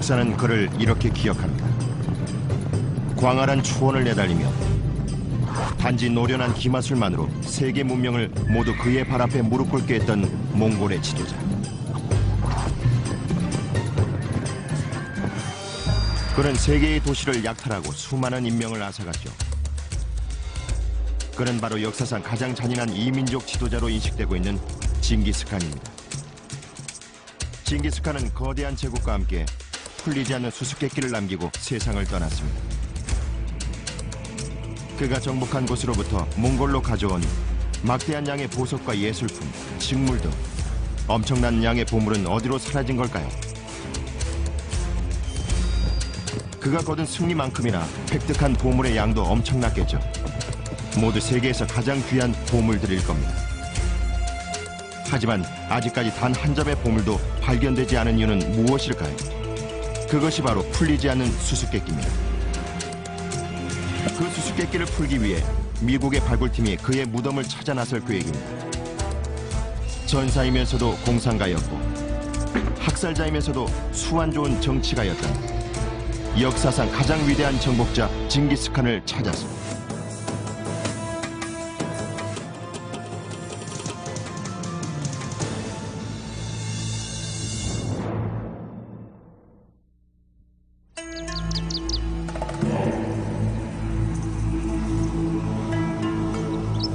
역사는 그를 이렇게 기억합니다. 광활한 초원을 내달리며 단지 노련한 기마술만으로 세계 문명을 모두 그의 발 앞에 무릎 꿇게 했던 몽골의 지도자. 그는 세계의 도시를 약탈하고 수많은 인명을 앗아갔죠. 그는 바로 역사상 가장 잔인한 이민족 지도자로 인식되고 있는 징기스칸입니다. 징기스칸은 거대한 제국과 함께 풀리지 않는 수수께끼를 남기고 세상을 떠났습니다. 그가 정복한 곳으로부터 몽골로 가져온 막대한 양의 보석과 예술품, 식물 등 엄청난 양의 보물은 어디로 사라진 걸까요? 그가 거둔 승리만큼이나 획득한 보물의 양도 엄청났겠죠. 모두 세계에서 가장 귀한 보물들일 겁니다. 하지만 아직까지 단 한 점의 보물도 발견되지 않은 이유는 무엇일까요? 그것이 바로 풀리지 않는 수수께끼입니다. 그 수수께끼를 풀기 위해 미국의 발굴팀이 그의 무덤을 찾아 나설 계획입니다. 전사이면서도 공상가였고 학살자이면서도 수완 좋은 정치가였던 역사상 가장 위대한 정복자 징기스칸을 찾았습니다.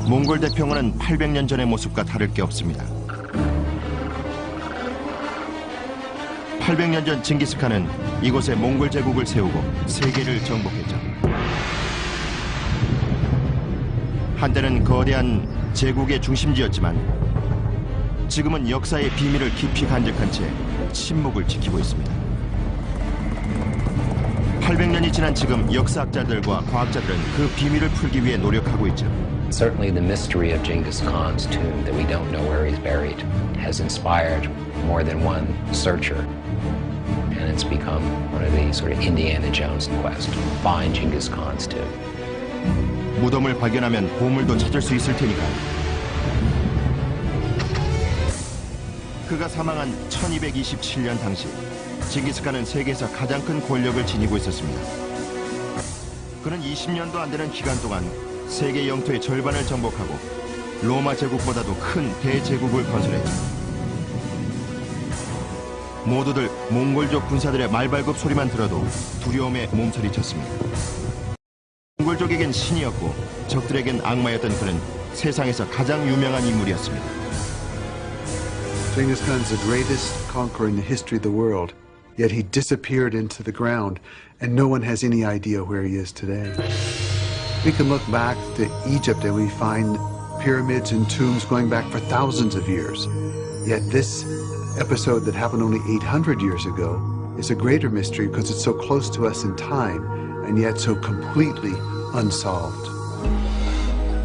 몽골 대평원은 800년 전의 모습과 다를 게 없습니다. 800년 전 징기스칸은 이곳에 몽골 제국을 세우고 세계를 정복했죠. 한때는 거대한 제국의 중심지였지만 지금은 역사의 비밀을 깊이 간직한 채 침묵을 지키고 있습니다. 800년이 지난 지금 역사학자들과 과학자들은 그 비밀을 풀기 위해 노력하고 있죠. Certainly the mystery of Genghis Khan's tomb, that we don't know where he's buried, has inspired more than one searcher. And it's become one of the sort of Indiana Jones quest, find Genghis Khan's tomb. 무덤을 발견하면 보물도 찾을 수 있을 테니까요. 그가 사망한 1227년 당시 징기스칸은 세계에서 가장 큰 권력을 지니고 있었습니다. 그는 20년도 안 되는 기간 동안 세계 영토의 절반을 정복하고 로마 제국보다도 큰 대제국을 건설했죠. 모두들 몽골족 군사들의 말발굽 소리만 들어도 두려움에 몸서리쳤습니다. 몽골족에겐 신이었고 적들에겐 악마였던 그는 세상에서 가장 유명한 인물이었습니다. Genghis Khan is the greatest conqueror in the history of the world. Yet he disappeared into the ground, and no one has any idea where he is today. We can look back to Egypt and we find pyramids and tombs going back for thousands of years. Yet this episode that happened only 800 years ago is a greater mystery because it's so close to us in time and yet so completely unsolved.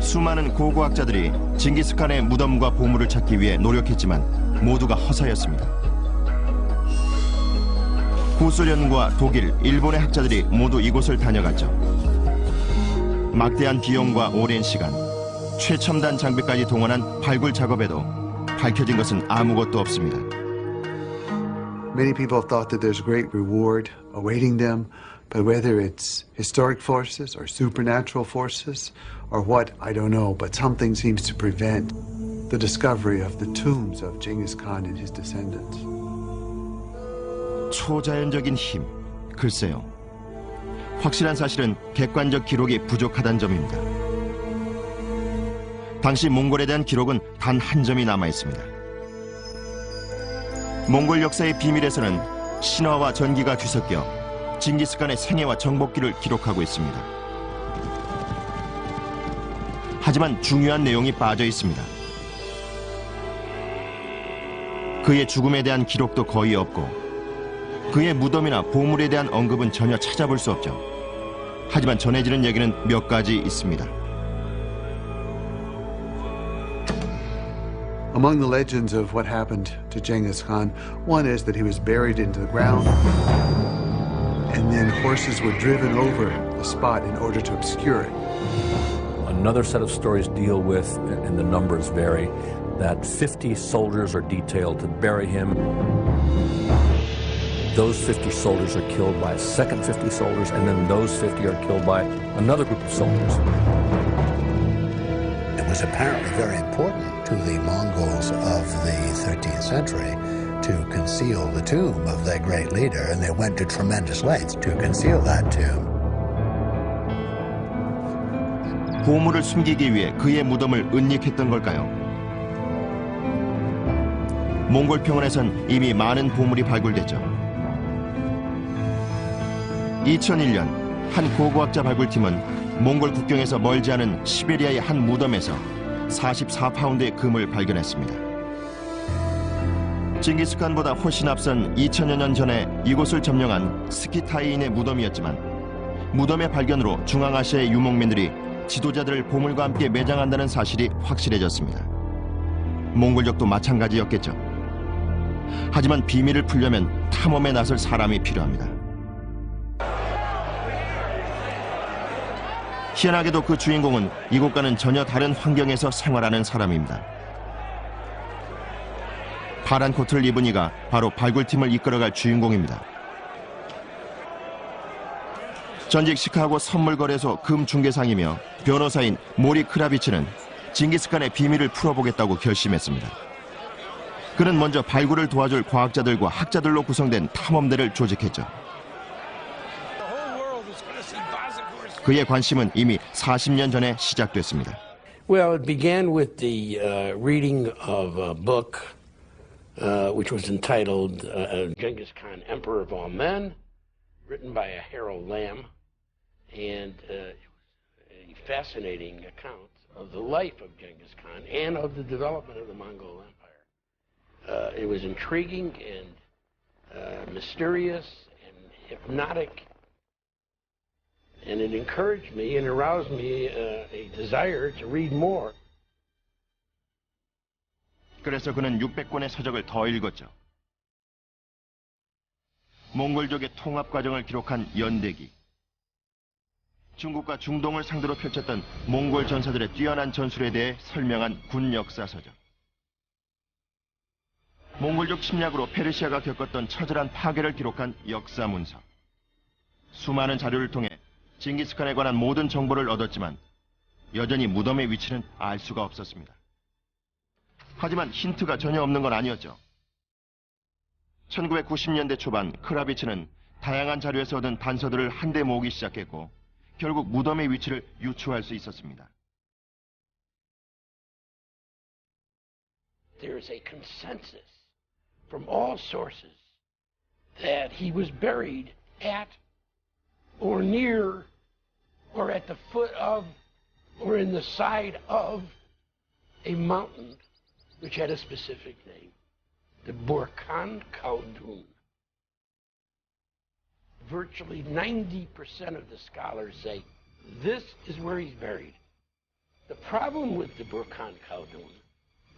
수많은 고고학자들이 징기스칸의 무덤과 보물을 찾기 위해 노력했지만 모두가 허사였습니다. 구소련과 독일, 일본의 학자들이 모두 이곳을 다녀갔죠. 막대한 비용과 오랜 시간, 최첨단 장비까지 동원한 발굴 작업에도 밝혀진 것은 아무것도 없습니다. Many people thought that there's great reward awaiting them, but whether it's historic forces or supernatural forces or what, I don't know, but something seems to prevent the discovery of the tombs of Genghis Khan and his descendants. 초자연적인 힘, 글쎄요. 확실한 사실은 객관적 기록이 부족하다는 점입니다. 당시 몽골에 대한 기록은 단 한 점이 남아 있습니다. 몽골 역사의 비밀에서는 신화와 전기가 뒤섞여 징기스칸의 생애와 정복기를 기록하고 있습니다. 하지만 중요한 내용이 빠져 있습니다. 그의 죽음에 대한 기록도 거의 없고 그의 무덤이나 보물에 대한 언급은 전혀 찾아볼 수 없죠. 하지만 전해지는 얘기는 몇 가지 있습니다. Among the legends of what happened to Genghis Khan, one is that he was buried into the ground and then horses were driven over the spot in order to obscure it. Another set of stories deal with, and the numbers vary, that 50 soldiers are detailed to bury him. those 50 soldiers are killed by a second 50 soldiers, and then those 50 are killed by another group of soldiers. It was apparently very important to the Mongols of the 13th century to conceal the tomb of their great leader, and they went to tremendous lengths to conceal that tomb. 보물을 숨기기 위해 그의 무덤을 은닉했던 걸까요? 몽골 평원에선 이미 많은 보물이 발굴됐죠. 2001년 한 고고학자 발굴팀은 몽골 국경에서 멀지 않은 시베리아의 한 무덤에서 44파운드의 금을 발견했습니다. 징기스칸보다 훨씬 앞선 2000여 년 전에 이곳을 점령한 스키타이인의 무덤이었지만 무덤의 발견으로 중앙아시아의 유목민들이 지도자들을 보물과 함께 매장한다는 사실이 확실해졌습니다. 몽골족도 마찬가지였겠죠. 하지만 비밀을 풀려면 탐험에 나설 사람이 필요합니다. 희한하게도 그 주인공은 이곳과는 전혀 다른 환경에서 생활하는 사람입니다. 파란 코트를 입은 이가 바로 발굴팀을 이끌어갈 주인공입니다. 전직 시카고 선물거래소 금중개상이며 변호사인 모리 크라비치는 징기스칸의 비밀을 풀어보겠다고 결심했습니다. 그는 먼저 발굴을 도와줄 과학자들과 학자들로 구성된 탐험대를 조직했죠. 그의 관심은 이미 40년 전에 시작됐습니다. Well, it began with the reading of a book which was entitled Genghis Khan, Emperor of All Men, written by a Harold Lamb, and it was a fascinating account of the life of Genghis Khan and of the development of the Mongol Empire. It was intriguing and mysterious and hypnotic, and it encouraged me and aroused me a desire to read more. 그래서 그는 600권의 서적을 더 읽었죠. 몽골족의 통합 과정을 기록한 연대기, 중국과 중동을 상대로 펼쳤던 몽골 전사들의 뛰어난 전술에 대해 설명한 군 역사 서적, 몽골족 침략으로 페르시아가 겪었던 처절한 파괴를 기록한 역사 문서, 수많은 자료를 통해 징기스칸에 관한 모든 정보를 얻었지만 여전히 무덤의 위치는 알 수가 없었습니다. 하지만 힌트가 전혀 없는 건 아니었죠. 1990년대 초반 크라비치는 다양한 자료에서 얻은 단서들을 한데 모으기 시작했고 결국 무덤의 위치를 유추할 수 있었습니다. There is a consensus from all sources that he was buried at or near or at the foot of or in the side of a mountain which had a specific name, the Burkhan Khaldun. Virtually 90% of the scholars say this is where he's buried. The problem with the Burkhan Khaldun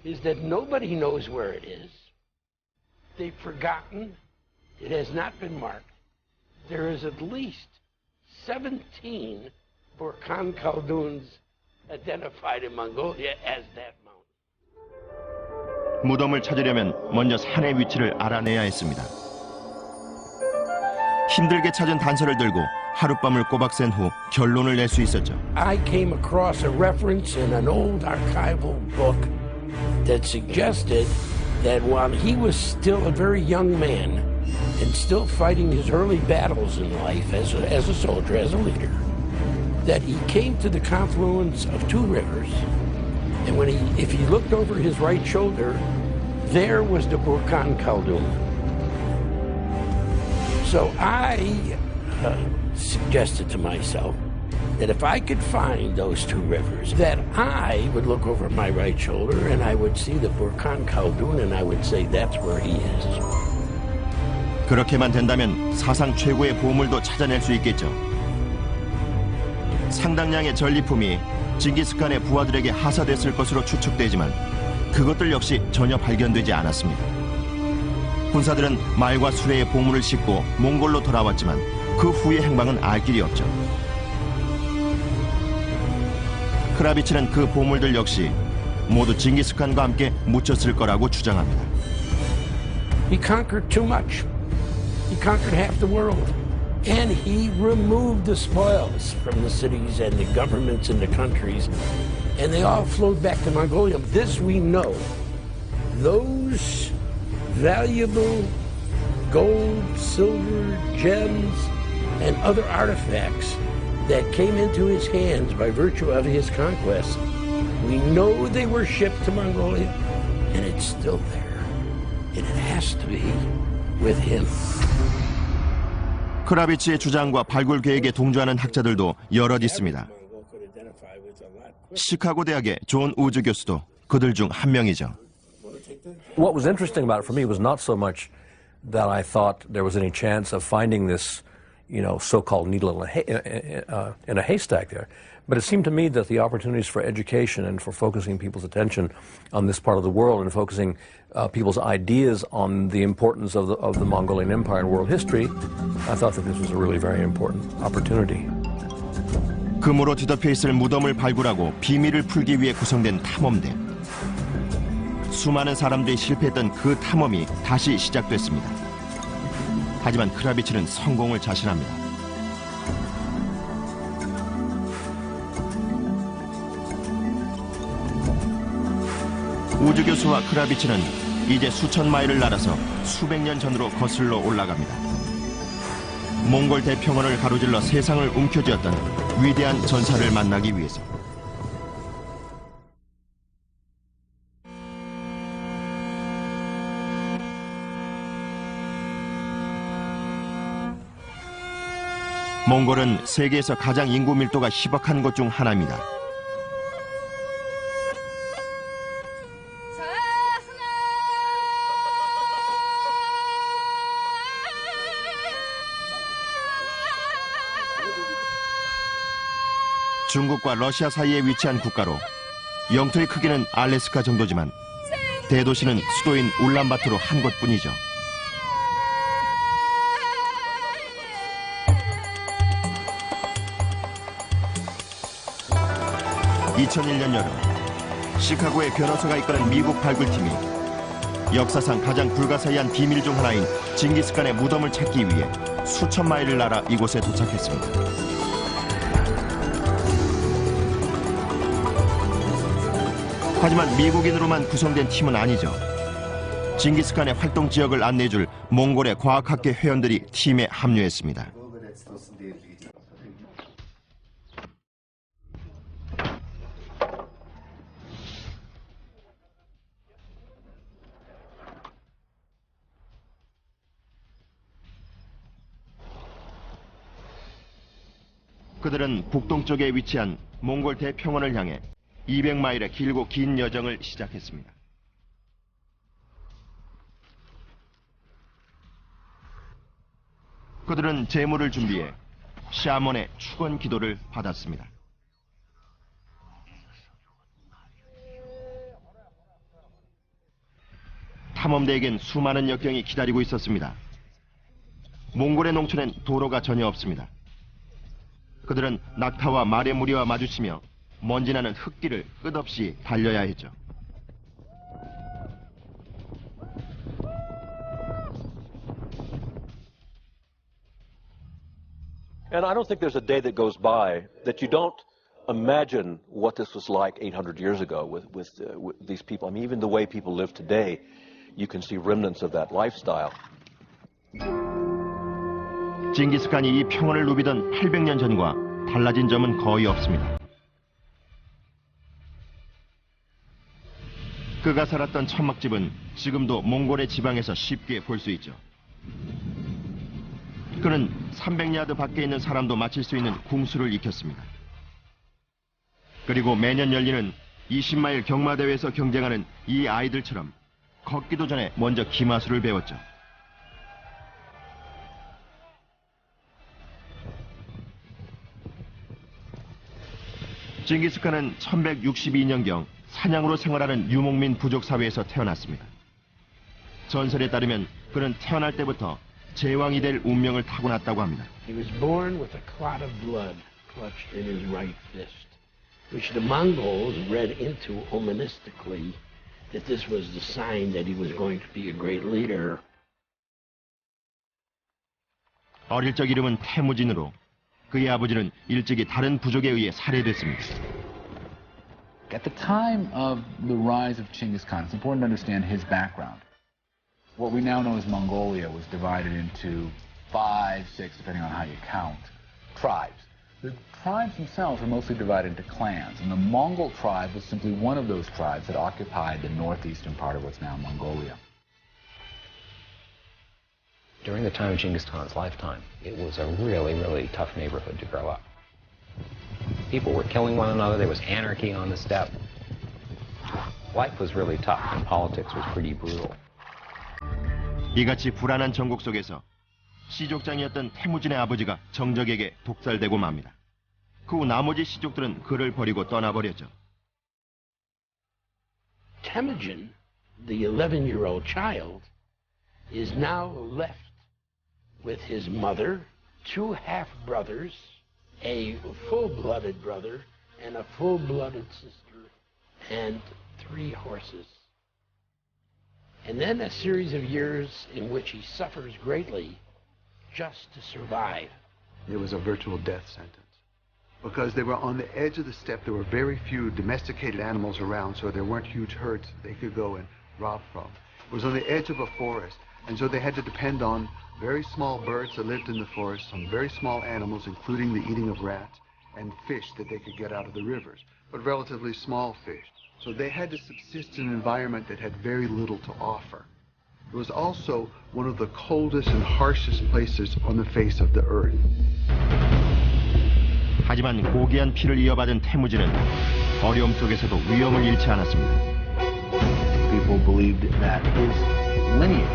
is that nobody knows where it is. They've forgotten. It has not been marked. There is at least 17 Burkhan Khalduns identified in Mongolia as that mountain. 무덤을 찾으려면 먼저 산의 위치를 알아내야 했습니다. 힘들게 찾은 단서를 들고 하룻밤을 꼬박 센 후 결론을 낼 수 있었죠. I came across a reference in an old archival book that suggested that while he was still a very young man and still fighting his early battles in life as a soldier, as a leader, that he came to the confluence of two rivers, and if he looked over his right shoulder, there was the Burkhan Khaldun. So I suggested to myself that if I could find those two rivers, that I would look over my right shoulder and I would see the Burkhan Khaldun and I would say that's where he is. 그렇게만 된다면 사상 최고의 보물도 찾아낼 수 있겠죠. 상당량의 전리품이 징기스칸의 부하들에게 하사됐을 것으로 추측되지만 그것들 역시 전혀 발견되지 않았습니다. 군사들은 말과 수레에 보물을 싣고 몽골로 돌아왔지만 그 후의 행방은 알 길이 없죠. 크라비치는 그 보물들 역시 모두 징기스칸과 함께 묻혔을 거라고 주장합니다. He conquered too much. He conquered half the world. And he removed the spoils from the cities and the governments and the countries, and they all flowed back to Mongolia. This we know. Those valuable gold, silver, gems, and other artifacts that came into his hands by virtue of his conquest, we know they were shipped to Mongolia, and it's still there. And it has to be with him. 크라비치의 주장과 발굴 계획에 동조하는 학자들도 여럿 있습니다. 시카고 대학의 존 우즈 교수도 그들 중 한 명이죠. What was interesting about it for me was not so much that I thought there was any chance of finding this, so-called needle in a haystack there, but it seemed to me that the opportunities for education and for focusing people's attention on this part of the world and focusing people's ideas on the importance of the Mongolian Empire in world history, I thought that this was a really very important opportunity. 금으로 뒤덮여 있을 무덤을 발굴하고 비밀을 풀기 위해 구성된 탐험대. 수많은 사람들이 실패했던 그 탐험이 다시 시작됐습니다. 하지만 크라비치는 성공을 자신합니다. 우즈 교수와 크라비치는 이제 수천 마일을 날아서 수백 년 전으로 거슬러 올라갑니다. 몽골 대평원을 가로질러 세상을 움켜쥐었던 위대한 전사를 만나기 위해서. 몽골은 세계에서 가장 인구 밀도가 희박한 곳 중 하나입니다. 중국과 러시아 사이에 위치한 국가로 영토의 크기는 알래스카 정도지만 대도시는 수도인 울란바토르 한 곳뿐이죠. 2001년 여름 시카고의 변호사가 이끄는 미국 발굴팀이 역사상 가장 불가사의한 비밀 중 하나인 징기스칸의 무덤을 찾기 위해 수천 마일을 날아 이곳에 도착했습니다. 하지만 미국인으로만 구성된 팀은 아니죠. 징기스칸의 활동 지역을 안내해줄 몽골의 과학학계 회원들이 팀에 합류했습니다. 그들은 북동쪽에 위치한 몽골 대평원을 향해 200마일의 길고 긴 여정을 시작했습니다. 그들은 제물을 준비해 샤먼의 축원 기도를 받았습니다. 탐험대에겐 수많은 역경이 기다리고 있었습니다. 몽골의 농촌엔 도로가 전혀 없습니다. 그들은 낙타와 말의 무리와 마주치며 먼지나는 흙길을 끝없이 달려야 했죠. And I don't think there's a day that goes by that you don't imagine what this was like 800 years ago with these people. I mean, even the way people live today, you can see remnants of that lifestyle. 징기스칸이 이 평원을 누비던 800년 전과 달라진 점은 거의 없습니다. 그가 살았던 천막집은 지금도 몽골의 지방에서 쉽게 볼 수 있죠. 그는 300야드 밖에 있는 사람도 맞힐 수 있는 궁수를 익혔습니다. 그리고 매년 열리는 20마일 경마대회에서 경쟁하는 이 아이들처럼 걷기도 전에 먼저 기마술을 배웠죠. 징기스칸은 1162년경 사냥으로 생활하는 유목민 부족 사회에서 태어났습니다. 전설에 따르면 그는 태어날 때부터 제왕이 될 운명을 타고났다고 합니다. He was born with a clot of blood clutched in his right fist, which the Mongols read into oministically that this was the sign that he was going to be a great leader. 어릴 적 이름은 태무진으로 그의 아버지는 일찍이 다른 부족에 의해 살해됐습니다. At the time of the rise of Genghis Khan, it's important to understand his background. What we now know as Mongolia was divided into 5, 6, depending on how you count, tribes. The tribes themselves were mostly divided into clans, and the Mongol tribe was simply one of those tribes that occupied the northeastern part of what's now Mongolia. During the time of Genghis Khan's lifetime, it was a really, really tough neighborhood to grow up. People were killing one another, there was anarchy on the steppe. Life was really tough, and politics was pretty brutal. 이같이 불안한 전국 속에서 시족장이었던 태무진의 아버지가 정적에게 독살되고 맙니다. 그 후 나머지 시족들은 그를 버리고 떠나버렸죠. Temujin, the 11-year-old child, is now left with his mother, 2 half-brothers, a full-blooded brother, and a full-blooded sister, and 3 horses. And then a series of years in which he suffers greatly just to survive. It was a virtual death sentence. Because they were on the edge of the steppe, there were very few domesticated animals around, so there weren't huge herds they could go and rob from. It was on the edge of a forest, and so they had to depend on very small birds that lived in the forest, some very small animals, including the eating of rats, and fish that they could get out of the rivers, but relatively small fish. So they had to subsist in an environment that had very little to offer. It was also one of the coldest and harshest places on the face of the earth. 하지만 고귀한 피를 이어받은 태무진은 어려움 속에서도 위험을 잃지 않았습니다. People believed that his lineage,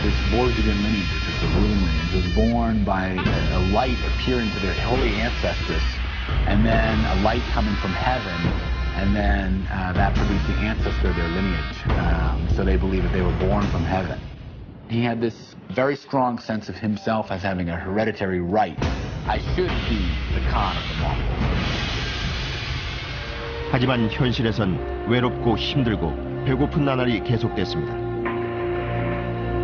this Borgigan lineage, which is the ruling lineage, was born by a light appearing to their holy ancestors, and then a light coming from heaven, and then that produced the ancestor of their lineage. So they believed that they were born from heaven. He had this very strong sense of himself as having a hereditary right. I should be the Khan of the Mongols. 하지만 현실에선 외롭고 힘들고 배고픈 나날이 계속됐습니다.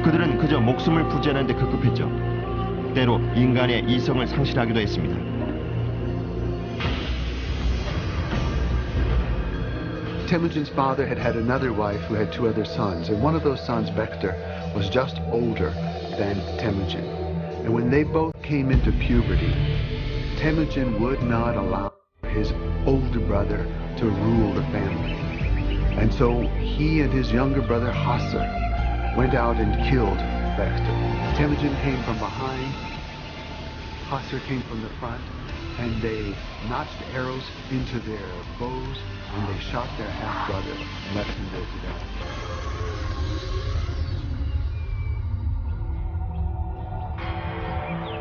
그들은 그저 목숨을 부지하는 데 급급했죠. 때로 인간의 이성을 상실하기도 했습니다. Temujin's father had had another wife who had 2 other sons, and one of those sons, Bektar, was just older than Temujin. And when they both came into puberty, Temujin would not allow his older brother to rule the family. And so he and his younger brother Hasar went out and killed Bektar. Temujin came from behind, Hasar came from the front, and they notched arrows into their bows, and they shot their half-brother and left him there to die.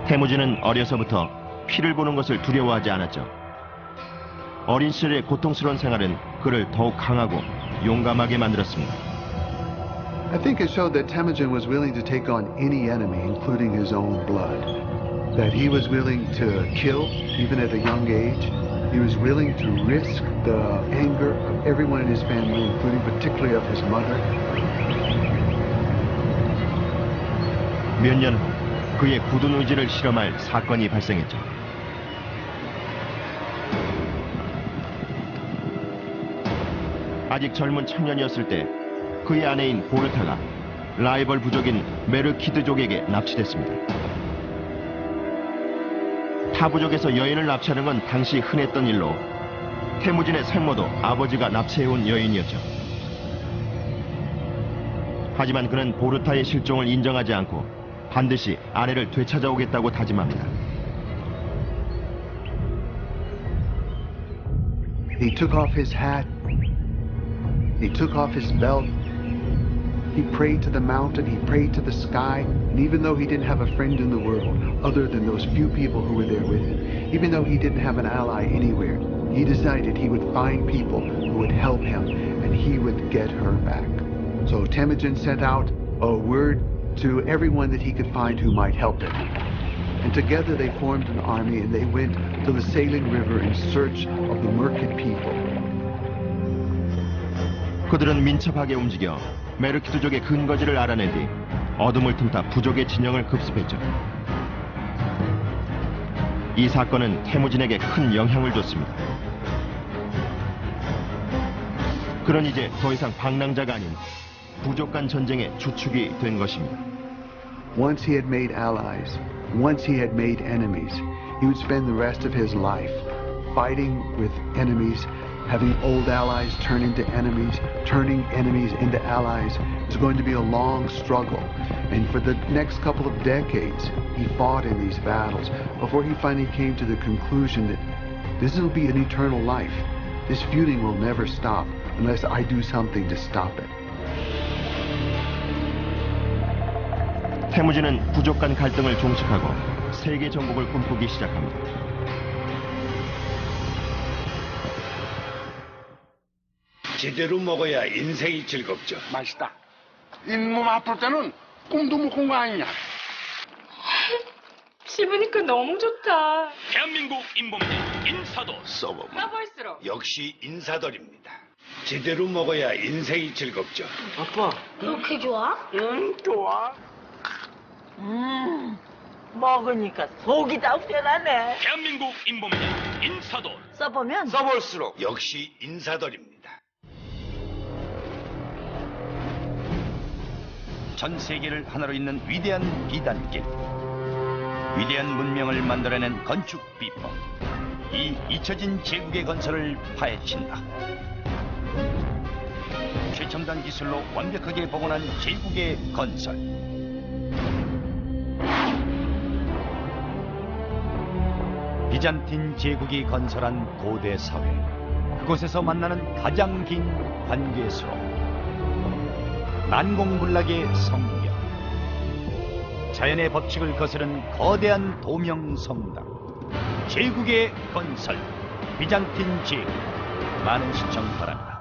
태무진은 어려서부터 피를 보는 것을 두려워하지 않았죠. 어린 시절의 고통스러운 생활은 그를 더욱 강하고 용감하게 만들었습니다. I think it showed that Temujin was willing to take on any enemy, including his own blood. That he was willing to kill, even at a young age. He was willing to risk the anger of everyone in his family, including particularly of his mother. 몇 년 후 그의 굳은 의지를 실험할 사건이 발생했죠. 아직 젊은 청년이었을 때 그의 아내인 보르타가 라이벌 부족인 메르키드족에게 납치됐습니다. 타 부족에서 여인을 납치하는 건 당시 흔했던 일로 태무진의 생모도 아버지가 납치해온 여인이었죠. 하지만 그는 보르타의 실종을 인정하지 않고 반드시 아내를 되찾아오겠다고 다짐합니다. He took off his hat. He took off his belt. He prayed to the mountain, he prayed to the sky, and even though he didn't have a friend in the world, other than those few people who were there with him, even though he didn't have an ally anywhere, he decided he would find people who would help him, and he would get her back. So Temujin sent out a word to everyone that he could find who might help him. And together they formed an army, and they went to the Saline River in search of the Merkid people. 그들은 민첩하게 움직여 메르키드족의 근거지를 알아낸 뒤 어둠을 틈타 부족의 진영을 급습했죠. 이 사건은 태무진에게 큰 영향을 줬습니다. 그런 이제 더 이상 방랑자가 아닌 부족 간 전쟁의 주축이 된 것입니다. Once he had made allies, once he had made enemies, he would spend the rest of his life fighting with enemies, having old allies turn into enemies, turning enemies into allies. It was going to be a long struggle. And for the next couple of decades, he fought in these battles before he finally came to the conclusion that this will be an eternal life. This feuding will never stop unless I do something to stop it. 태무진은 부족 간 갈등을 종식하고 세계 정복을 꿈꾸기 시작합니다. 제대로 먹어야 인생이 즐겁죠. 맛있다. 잇몸 아플 때는 꿈도 못 꾼 거 아니냐. 씹으니까 너무 좋다. 대한민국 인범대 인사도 써볼수록 역시 인사돌입니다. 제대로 먹어야 인생이 즐겁죠. 아빠 그렇게 좋아? 응, 좋아. 먹으니까 속이 다 후련하네. 대한민국 인범대 인사도 써보면 써볼수록 역시 인사돌입니다. 전 세계를 하나로 잇는 위대한 비단길, 위대한 문명을 만들어낸 건축 비법, 이 잊혀진 제국의 건설을 파헤친다. 최첨단 기술로 완벽하게 복원한 제국의 건설. 비잔틴 제국이 건설한 고대 사회, 그곳에서 만나는 가장 긴 관계수로 난공불락의 성경, 자연의 법칙을 거스른 거대한 도명성당, 제국의 건설, 비잔틴 제국. 많은 시청 바랍니다.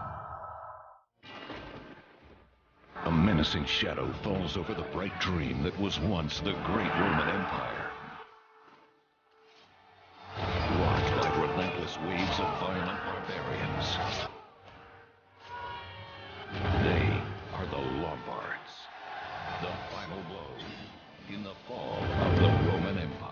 A menacing shadow falls over the bright dream that was once the great Roman Empire. Rocked by relentless waves of violent barbarians. They are the Lombards. The final blow in the fall of the Roman Empire.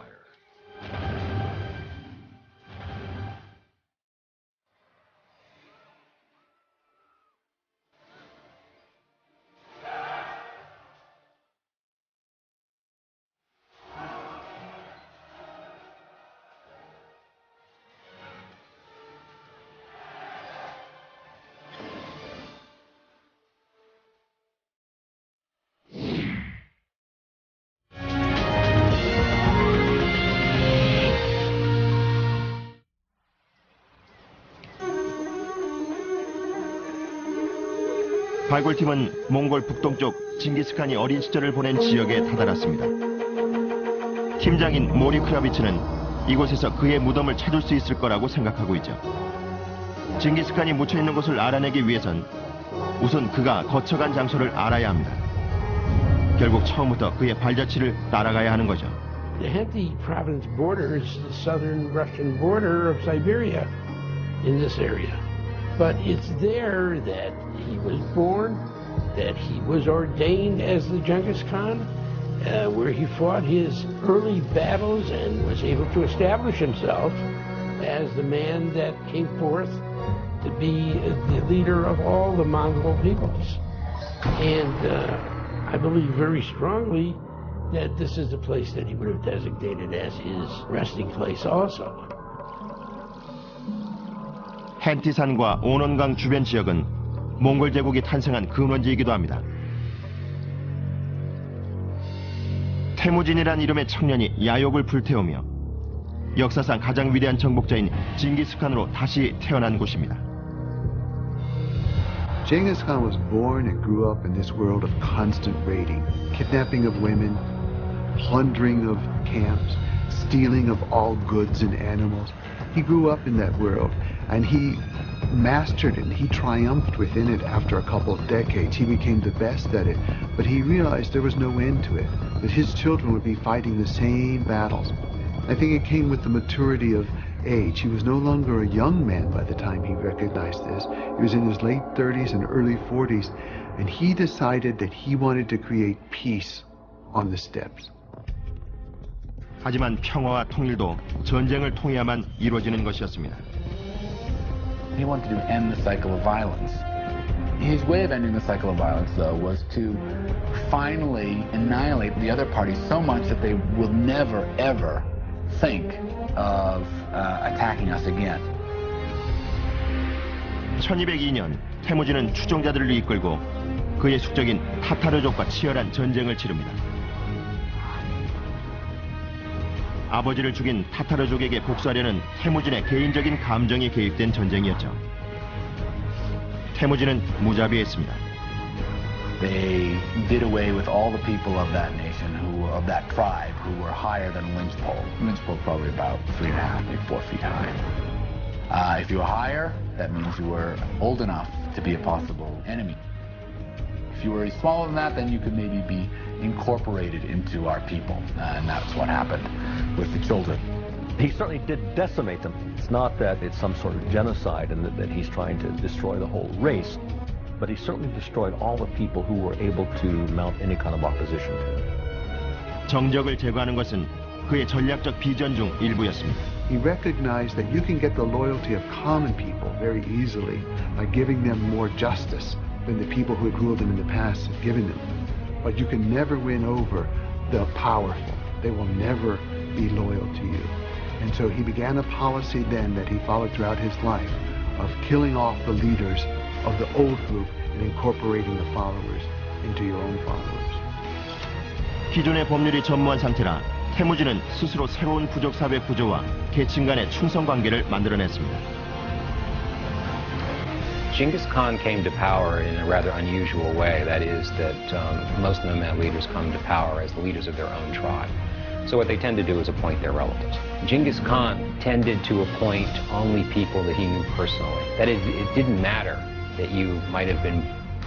발굴팀은 몽골 북동쪽 징기스칸이 어린 시절을 보낸 지역에 다다랐습니다. 팀장인 모리 크라비츠는 이곳에서 그의 무덤을 찾을 수 있을 거라고 생각하고 있죠. 징기스칸이 묻혀있는 곳을 알아내기 위해선 우선 그가 거쳐간 장소를 알아야 합니다. 결국 처음부터 그의 발자취를 따라가야 하는 거죠. The Khenty province borders the southern Russian border of Siberia in this area. But it's there that he was born, that he was ordained as the Genghis Khan, where he fought his early battles and was able to establish himself as the man that came forth to be the leader of all the Mongol peoples. And I believe very strongly that this is the place that he would have designated as his resting place also. 헨티산과 오논강 주변 지역은 몽골 제국이 탄생한 근원지이기도 합니다. 태무진이란 이름의 청년이 야욕을 불태우며 역사상 가장 위대한 정복자인 징기스칸으로 다시 태어난 곳입니다. Genghis Khan was born and grew up in this world of constant raiding, kidnapping of women, plundering of camps, stealing of all goods and animals. He grew up in that world, and he mastered it, and he triumphed within it after a couple of decades. He became the best at it, but he realized there was no end to it, that his children would be fighting the same battles. I think it came with the maturity of age. He was no longer a young man by the time he recognized this. He was in his late 30s and early 40s, and he decided that he wanted to create peace on the steppes. 하지만 평화와 통일도 전쟁을 통해야만 이루어지는 것이었습니다. He wanted to end the cycle of violence. His way of ending the cycle of violence, though, was to finally annihilate the other party so much that they will never, ever think of attacking us again. 1202년 태무진은 추종자들을 이끌고 그의 숙적인 타타르족과 치열한 전쟁을 치릅니다. 아버지를 죽인 타타르족에게 복수하려는 태무진의 개인적인 감정이 개입된 전쟁이었죠. 태무진은 무자비했습니다. They did away with all the people of that nation, of that tribe, who were higher than Lynchpole. Lynchpole probably about 3.5, maybe 4 feet high. If you were higher, that means you were old enough to be a possible enemy. If you were smaller than that, then you could maybe be incorporated into our people, and that's what happened with the children. He certainly did decimate them. It's not that it's some sort of genocide and that he's trying to destroy the whole race, but he certainly destroyed all the people who were able to mount any kind of opposition to him. 정적을 제거하는 것은 그의 전략적 비전 중 일부였습니다. He recognized that you can get the loyalty of common people very easily by giving them more justice than the people who had ruled them in the past had given them. But you can never win over the powerful. They will never be loyal to you. And so he began a policy then that he followed throughout his life of killing off the leaders of the old group and incorporating the followers into your own followers. 기존의 법률이 전무한 상태라 태무진은 스스로 새로운 부족 사회 구조와 계층 간의 충성 관계를 만들어냈습니다. Genghis Khan came to power in a rather unusual way. That is that most Nomad leaders come to power as the leaders of their own tribe. So what they tend to do is appoint their relatives. Genghis Khan tended to appoint only people that he knew personally. That is, it didn't matter that you might have been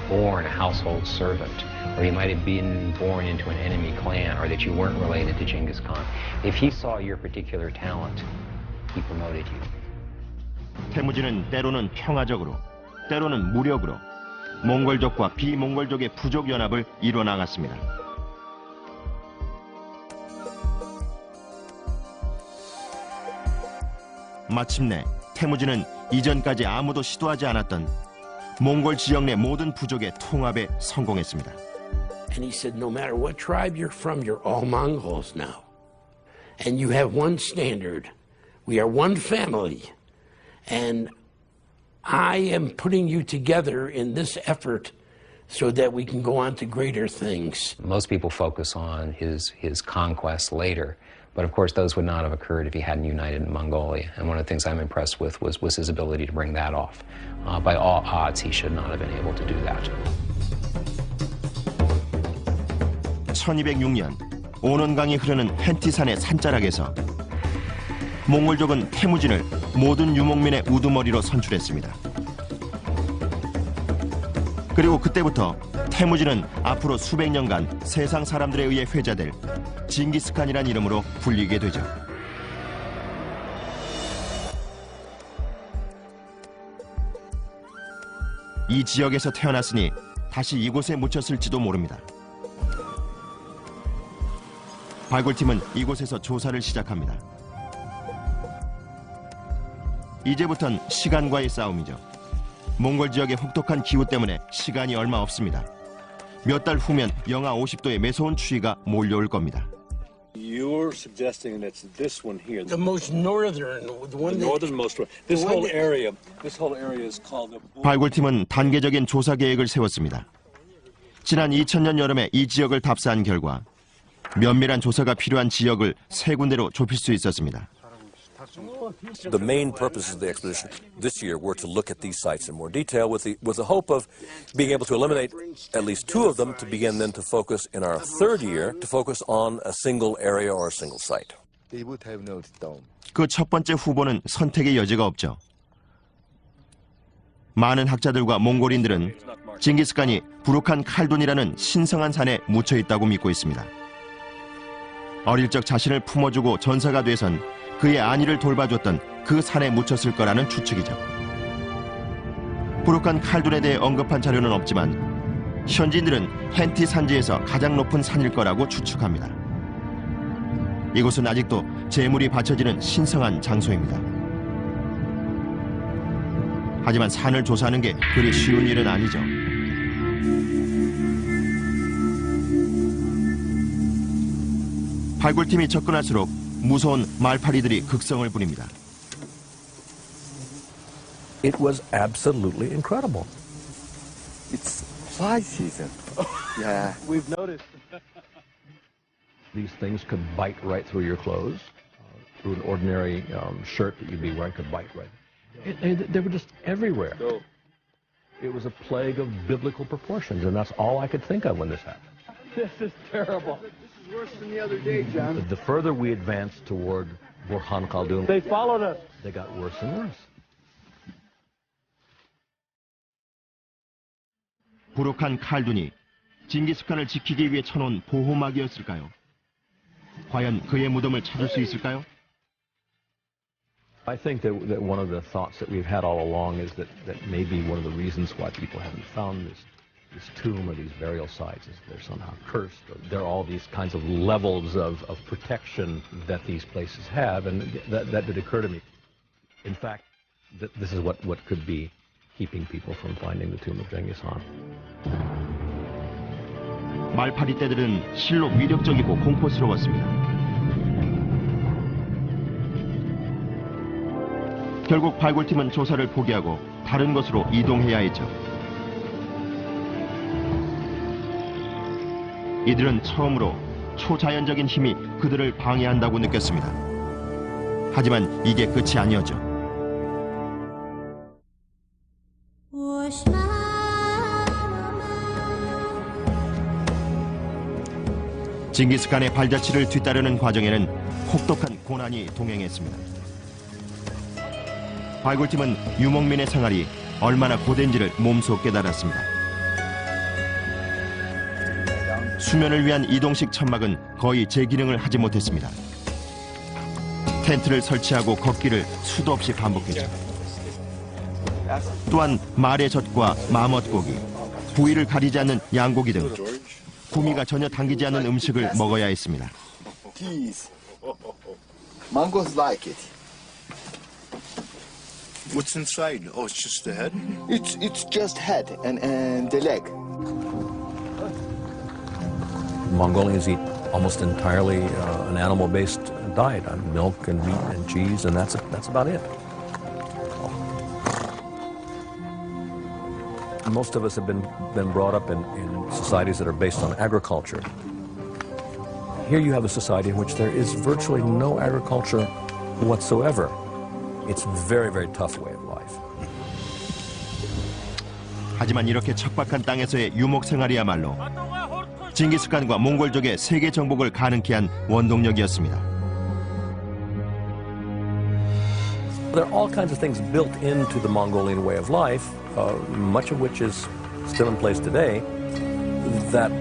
born a household servant, or you might have been born into an enemy clan, or that you weren't related to Genghis Khan. If he saw your particular talent, he promoted you. 태무진은 때로는 평화적으로, 때로는 무력으로 몽골족과 비몽골족의 부족 연합을 이뤄 나갔습니다. 마침내 태무진은 이전까지 아무도 시도하지 않았던 몽골 지역 내 모든 부족의 통합에 성공했습니다. And he said, no matter what tribe you're from, you're all Mongols now. And you have one standard. We are one family. And I am putting you together in this effort so that we can go on to greater things. Most people focus on his conquests later, but of course those would not have occurred if he hadn't united Mongolia. And one of the things I'm impressed with was his ability to bring that off. By all odds, he should not have been able to do that. 1206년 오논강이 흐르는 헨티산의 산자락에서 몽골족은 태무진을 모든 유목민의 우두머리로 선출했습니다. 그리고 그때부터 태무진은 앞으로 수백 년간 세상 사람들에 의해 회자될 징기스칸이란 이름으로 불리게 되죠. 이 지역에서 태어났으니 다시 이곳에 묻혔을지도 모릅니다. 발굴팀은 이곳에서 조사를 시작합니다. 이제부턴 시간과의 싸움이죠. 몽골 지역의 혹독한 기후 때문에 시간이 얼마 없습니다. 몇 달 후면 영하 50도의 매서운 추위가 몰려올 겁니다. You're suggesting that it's this one here. The most northern, the one the northernmost one. This whole area is called the... 발굴팀은 단계적인 조사 계획을 세웠습니다. 지난 2000년 여름에 이 지역을 답사한 결과 면밀한 조사가 필요한 지역을 세 군데로 좁힐 수 있었습니다. The main purposes of the expedition this year were to look at these sites in more detail with the hope of being able to eliminate at least two of them to begin then to focus in our third year to focus on a single area or a single site. 그 첫 번째 후보는 선택의 여지가 없죠. 많은 학자들과 몽골인들은 징기스칸이 부룩한 칼돈이라는 신성한 산에 묻혀 있다고 믿고 있습니다. 어릴 적 자신을 품어주고 전사가 돼선 그의 안위를 돌봐줬던 그 산에 묻혔을 거라는 추측이죠. 부룩한 칼둔에 대해 언급한 자료는 없지만 현지인들은 헨티 산지에서 가장 높은 산일 거라고 추측합니다. 이곳은 아직도 제물이 바쳐지는 신성한 장소입니다. 하지만 산을 조사하는 게 그리 쉬운 일은 아니죠. 발굴팀이 접근할수록 무서운 말파리들이 극성을 부립니다. It was absolutely incredible. It's fly season. Yeah. We've noticed. These things could bite right through your clothes. Through an ordinary shirt that you'd be wearing could bite right. They were just everywhere. It was a plague of biblical proportions, and that's all I could think of when this happened. This is terrible. This is worse than the other day, John. The further we advanced toward Burhan Khaldun, They followed us. they got worse and worse. 부룩한 칼둔이 징기스칸을 지키기 위해 쳐놓은 보호막이었을까요? 과연 그의 무덤을 찾을 수 있을까요? I think that one of the thoughts that we've had all along is that maybe one of the reasons why people haven't found this tomb or these burial sites is they're somehow cursed. Or there are all these kinds of levels of protection that these places have, and that did occur to me. In fact, this is what could be keeping people from finding the tomb of Genghis Khan. 말파리 떼들은 실로 위력적이고 공포스러웠습니다. 결국 발굴팀은 조사를 포기하고 다른 곳으로 이동해야 했죠. 이들은 처음으로 초자연적인 힘이 그들을 방해한다고 느꼈습니다. 하지만 이게 끝이 아니었죠. 징기스칸의 발자취를 뒤따르는 과정에는 혹독한 고난이 동행했습니다. 발굴팀은 유목민의 생활이 얼마나 고된지를 몸소 깨달았습니다. 수면을 위한 이동식 천막은 거의 제 기능을 하지 못했습니다. 텐트를 설치하고 걷기를 수도 없이 반복했죠. 또한 말의 젖과 마멋고기, 부위를 가리지 않는 양고기 등 구미가 전혀 당기지 않는 음식을 먹어야 했습니다. Mongols like it. What's inside? Oh, it's just the head? It's just head and the leg. Mongolians eat almost entirely an animal-based diet, milk and meat and cheese, and that's about it. Most of us have been brought up in societies that are based on agriculture. Here you have a society in which there is virtually no agriculture whatsoever. It's a very, very tough way of life. 하지만 이렇게 척박한 땅에서의 유목 생활이야말로 징기스칸과 몽골족의 세계 정복을 가능케 한 원동력이었습니다. There are all kinds of things built into the Mongolian way of life, much of which is still in place today, that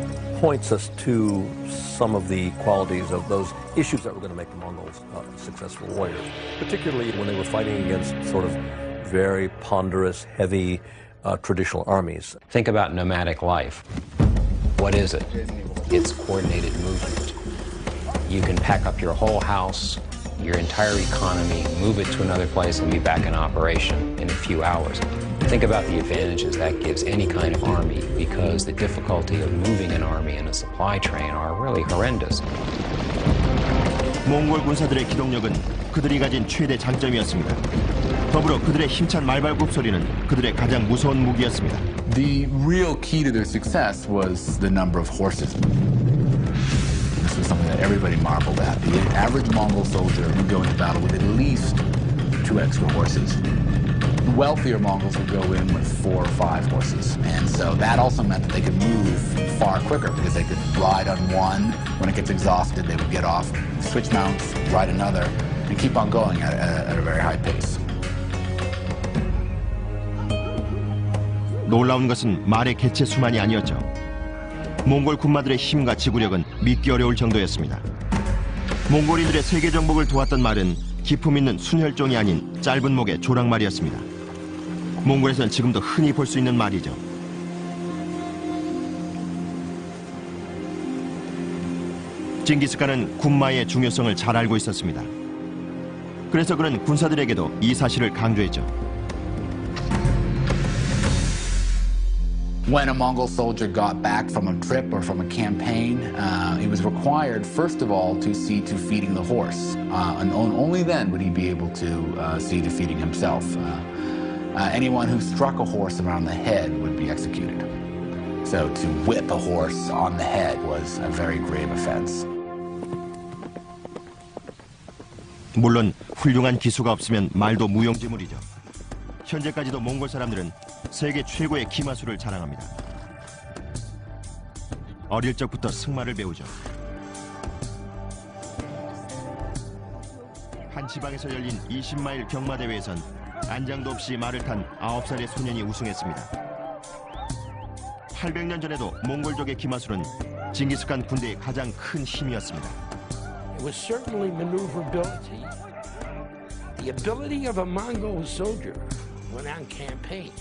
points us to some of the qualities of those issues that were going to make the Mongols successful warriors, particularly when they were fighting against sort of very ponderous, heavy, traditional armies. Think about nomadic life. What is it? It's coordinated movement. You can pack up your whole house, your entire economy, move it to another place and be back in operation in a few hours. Think about the advantages that gives any kind of army, because the difficulty of moving an army in a supply train are really horrendous. 몽골 군사들의 기동력은 그들이 가진 최대 장점이었습니다. 더불어 그들의 힘찬 말발굽 소리는 그들의 가장 무서운 무기였습니다. The real key to their success was the number of horses. This was something that everybody marveled at. The average Mongol soldier would go into battle with at least 2 extra horses. The wealthier Mongols would go in with 4 or 5 horses. And so that also meant that they could move far quicker, because they could ride on one. When it gets exhausted, they would get off, switch mounts, ride another, and keep on going at a very high pace. 놀라운 것은 말의 개체 수만이 아니었죠. 몽골 군마들의 힘과 지구력은 믿기 어려울 정도였습니다. 몽골인들의 세계 정복을 도왔던 말은 기품 있는 순혈종이 아닌 짧은 목의 조랑말이었습니다. 몽골에선 지금도 흔히 볼 수 있는 말이죠. 징기스칸은 군마의 중요성을 잘 알고 있었습니다. 그래서 그는 군사들에게도 이 사실을 강조했죠. When a Mongol soldier got back from a trip or from a campaign, he was required, first of all, to see to feeding the horse. And only then would he be able to see to feeding himself. Anyone who struck a horse around the head would be executed. So to whip a horse on the head was a very grave offense. 물론 훌륭한 기수가 없으면 말도 무용지물이죠. 현재까지도 몽골 사람들은 세계 최고의 기마술을 자랑합니다. 어릴 적부터 승마를 배우죠. 한 지방에서 열린 20마일 경마대회에선 안장도 없이 말을 탄 9살의 소년이 우승했습니다. 800년 전에도 몽골족의 기마술은 징기스칸 군대의 가장 큰 힘이었습니다. It was certainly maneuverability. The ability of a Mongol soldier when on campaign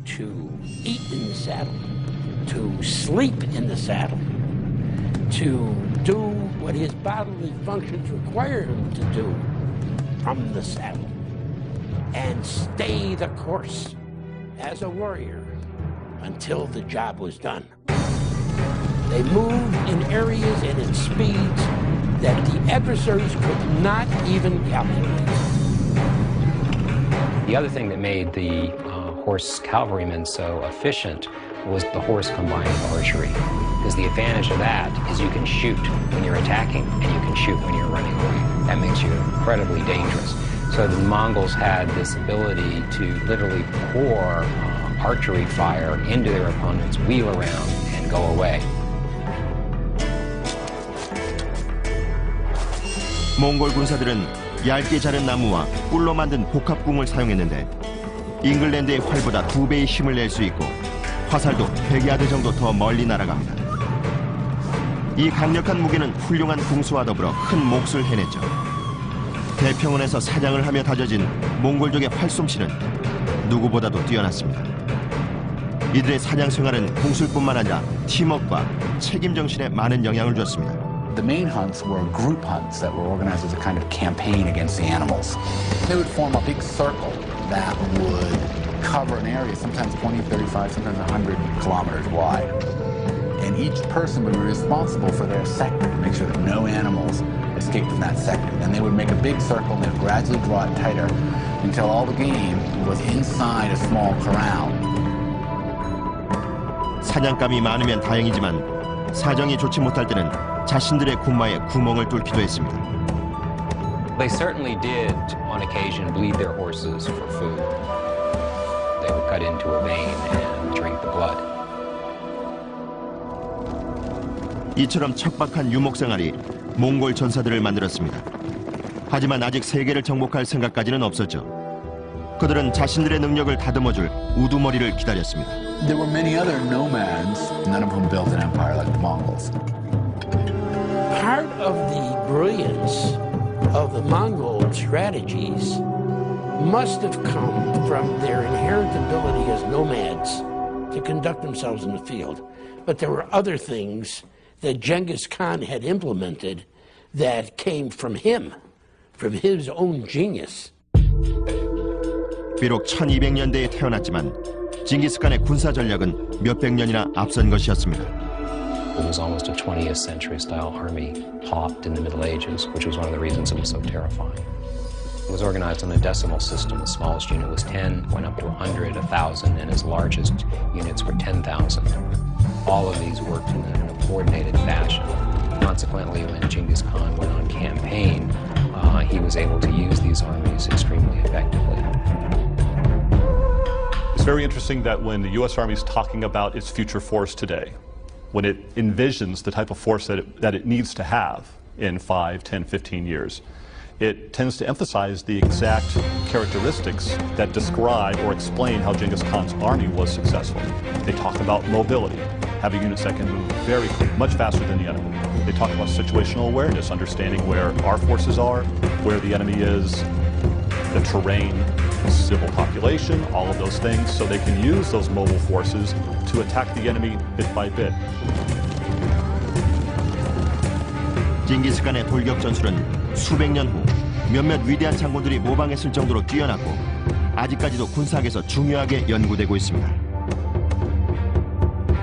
to eat in the saddle, to sleep in the saddle, to do what his bodily functions require him to do from the saddle, and stay the course as a warrior until the job was done. They moved in areas and in speeds that the adversaries could not even calculate. The other thing that made the horse cavalrymen so efficient was the horse combined with archery. Because the advantage of that is you can shoot when you're attacking and you can shoot when you're running away. That makes you incredibly dangerous. So the Mongols had this ability to literally pour archery fire into their opponents, wheel around, and go away. 몽골 군사들은 얇게 자른 나무와 꿀로 만든 복합궁을 사용했는데 잉글랜드의 활보다 2배의 힘을 낼 수 있고 화살도 100야드 정도 더 멀리 날아갑니다. 이 강력한 무기는 훌륭한 궁수와 더불어 큰 몫을 해냈죠. 대평원에서 사냥을 하며 다져진 몽골족의 활솜씨는 누구보다도 뛰어났습니다. 이들의 사냥 생활은 궁술뿐만 아니라 팀워크와 책임 정신에 많은 영향을 줬습니다. The main hunts were group hunts that were organized as a kind of campaign against the animals. They would form a big circle that would cover an area, sometimes 20, 35, sometimes 100 kilometers wide. And each person would be responsible for their sector to make sure that no animals escaped from that sector. Then they would make a big circle and they would gradually draw it tighter until all the game was inside a small corral. 사냥감이 많으면 다행이지만 사정이 좋지 못할 때는 자신들의 군마에 구멍을 뚫기도 했습니다. They certainly did, on occasion, bleed their horses for food. They would cut into a vein and drink the blood. 이처럼 척박한 유목 생활이 몽골 전사들을 만들었습니다. 하지만 아직 세계를 정복할 생각까지는 없었죠. 그들은 자신들의 능력을 다듬어줄 우두머리를 기다렸습니다. There were many other nomads, none of whom built an empire like the Mongols. Part of the brilliance of the Mongol strategies must have come from their inherent ability as nomads to conduct themselves in the field. But there were other things that Genghis Khan had implemented that came from him, from his own genius. 비록 1200년대에 태어났지만 징기스칸의 군사 전략은 몇백 년이나 앞선 것이었습니다. It was almost a 20th century style army popped in the Middle Ages, which was one of the reasons it was so terrifying. It was organized on a decimal system. The smallest unit was 10, went up to 100, 1,000, and its largest units were 10,000. All of these worked in a coordinated fashion. Consequently, when Genghis Khan went on campaign, he was able to use these armies extremely effectively. It's very interesting that when the U.S. Army is talking about its future force today, when it envisions the type of force that it needs to have in 5, 10, 15 years, it tends to emphasize the exact characteristics that describe or explain how Genghis Khan's army was successful. They talk about mobility, having units that can move very quick, much faster than the enemy. They talk about situational awareness, understanding where our forces are, where the enemy is, the terrain, civil population, all of those things, so they can use those mobile forces to attack the enemy bit by bit. 징기스칸의 돌격 전술은 수백 년 후 몇몇 위대한 장군들이 모방했을 정도로 뛰어났고 아직까지도 군사학에서 중요하게 연구되고 있습니다.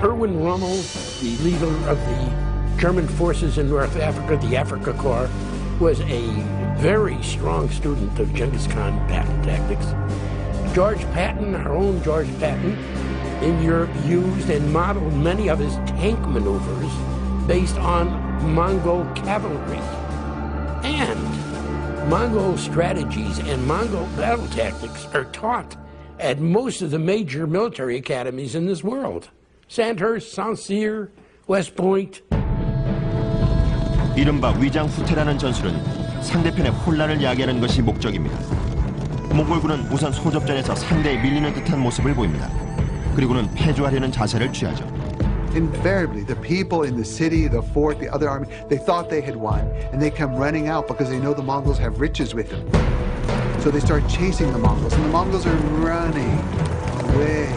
Erwin Rommel, the leader of the German forces in North Africa, the Afrika Korps, was a very strong student of Genghis Khan battle tactics. George Patton, our own George Patton, in Europe used and modeled many of his tank maneuvers based on Mongol cavalry. And Mongol strategies and Mongol battle tactics are taught at most of the major military academies in this world. Sandhurst, St. Cyr, West Point. 이른바 위장 후퇴라는 전술은 상대편의 혼란을 야기하는 것이 목적입니다. 몽골군은 우선 소접전에서 상대에 밀리는 듯한 모습을 보입니다. 그리고는 패주하려는 자세를 취하죠. Invariably, the people in the city, the fort, the other army, they thought they had won, and they come running out because they know the Mongols have riches with them. So they start chasing the Mongols, and the Mongols are running away,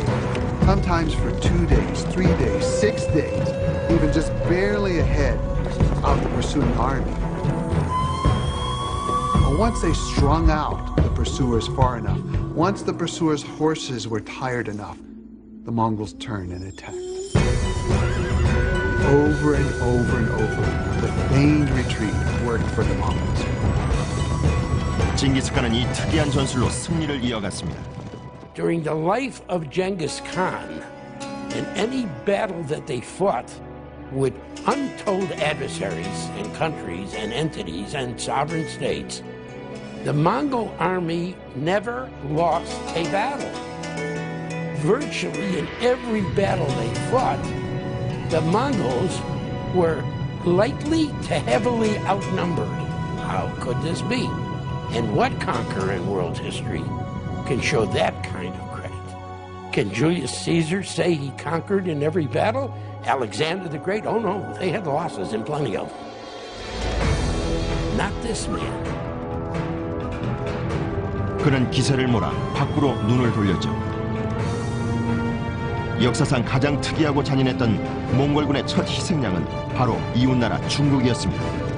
sometimes for 2 days, 3 days, 6 days, even just barely ahead of the pursuing army. But once they strung out the pursuers far enough, once the pursuers' horses were tired enough, the Mongols turned and attacked. Over and over and over, the feigned retreat worked for the Mongols. 징기스칸은 이 특이한 전술로 승리를 이어갔습니다. During the life of Genghis Khan, in any battle that they fought with untold adversaries and countries and entities and sovereign states, the Mongol army never lost a battle. Virtually in every battle they fought, the Mongols were lightly to heavily outnumbered. How could this be? And what conqueror in world history can show that kind of credit? Can Julius Caesar say he conquered in every battle? Alexander the Great? Oh no, they had losses and plenty of them. Not this man. 그는 기세를 몰아 밖으로 눈을 돌렸죠. 역사상 가장 특이하고 잔인했던 몽골군의 첫 희생양은 바로 이웃나라 중국이었습니다.